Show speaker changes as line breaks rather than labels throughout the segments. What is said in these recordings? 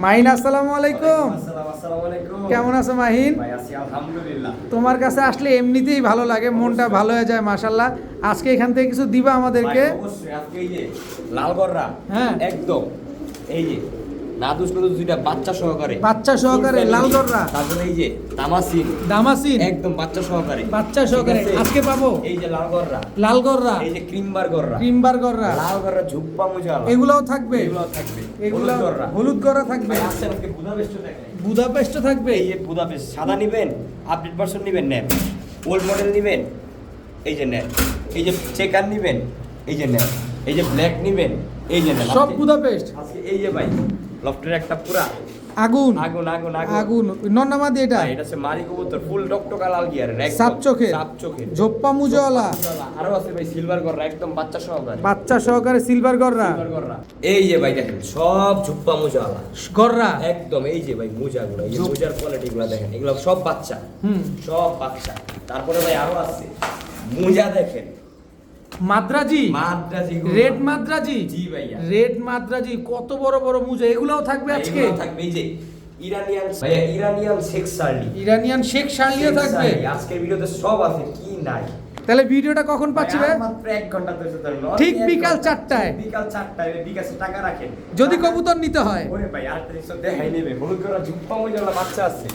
মাহিন, আসসালামু আলাইকুম।
আসসালামু আলাইকুম।
কেমন আছো মাহিন?
ভাই আছি আলহামদুলিল্লাহ।
তোমার কাছে আসলে এমনিতেই ভালো লাগে, মনটা ভালো হয়ে যায় মাশাআল্লাহ। আজকে এখান থেকে কিছু দিবা আমাদেরকে?
ভাই অবশ্যই আজকে এই যে লাল গররা,
হ্যাঁ
একদম এই যে নাদুস নাদুস দুইটা বাচ্চা সহকারে,
বাচ্চা সহকারে লাল গররা,
তারপরে এই যে তামাসিন,
দামাসিন
একদম বাচ্চা সহকারে,
বাচ্চা সহকারে
ঠিক আছে?
আজকে পাবো।
এই যে লাল গররা,
লাল গররা,
এই যে ক্রিমবার গররা,
ক্রিমবার গররা,
লাল গররা, ঝুপ্পা মুজালা,
এগুলোও থাকবে।
এগুলো থাকবে,
এগুলো
হলুদ গররা,
হলুদ গররা থাকবে।
ভাই আসছে আজকে বুদাপেস্ট দেখেন,
বুদাপেস্ট থাকবে।
এই যে বুদাপেস্ট সাদা নিবেন, আপডেট ভার্সন নিবেন নেন, ওল্ড মডেল নিবেন এই যে নেন, এই যে চেকার নিবেন এই যে নেন, এই যে ব্ল্যাক নিবেন এই যে নেন,
সব বুদাপেস্ট।
আজকে এই যে ভাই লফটের একটা পুরা
আগুন
আগুন আগুন আগুন
আগুন নন্নামাদি এটা
ভাই, এটা হচ্ছে মারি কবুতর, ফুল টকটকা লাল গিয়ারের, একদম
সাপ চোখের,
সাপ চোখের,
ঝোপ্পা মুজওয়ালা,
আরো আছে ভাই সিলভার গররা, একদম বাচ্চা সহকারে,
বাচ্চা সহকারে সিলভার গররা,
সিলভার গররা। এই যে ভাই দেখেন সব ঝুপ্পা মুজাওয়ালা
গররা।
একদম, এই যে ভাই মুজাগুলো, এই যে মুজার কোয়ালিটি গুলো দেখেন, এগুলো সব বাচ্চা, সব বাচ্চা। তারপরে ভাই আরো আছে মুজা দেখেন,
মাদ্রাজি,
মাদ্রাজি,
রেড মাদ্রাজি,
জি ভাইয়া,
রেড মাদ্রাজি, কত বড় বড় মুজা, এগুলাও থাকবে আজকে।
এগুলো থাকবে এই যে ইরানিয়ান, ভাইয়া ইরানিয়ান শেখ সার্লি,
ইরানিয়ান শেখ শার্লিও
শেখ
থাকবে।
সার্লি, আজকের ভিডিওতে সব আছে, কি নাই।
তাহলে ভিডিওটা কখন পাচ্ছি ভাই?
মাত্র 1 ঘন্টা ধরে ধরুন,
ঠিক বিকাল 4টায়।
বিকাল 4টায় বিকাশে টাকা রাখেন,
যদি কবুতর নিতে হয়।
ওরে ভাই আর তো দেখাই নেবে, হলুদ করা ঝুপ্পা মুজালা বাচ্চা আছে,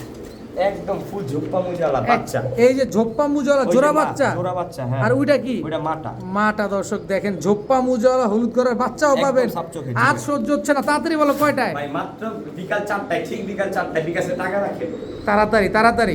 একদম ফুল ঝুপ্পা মুজালা বাচ্চা,
এই যে ঝোপ্পা মুজওয়ালা
ওই যে
জোড়া
মা,
বাচ্চা।
জোড়া বাচ্চা, হ্যাঁ।
আর ওইটা কি?
ওইটা মাটা,
মাটা। দর্শক দেখেন, ঝোপ্পা মুজওয়ালা হলুদ করার বাচ্চাও
একদম
পাবেন।
সাপ চোখের,
আজ সহ্য হচ্ছে না, তাড়াতাড়ি বলো কয়টায়?
ভাই মাত্র বিকাল 4টায়, ঠিক বিকাল 4টায় বিকাশে টাকা রাখেন।
তাড়াতাড়ি তাড়াতাড়ি।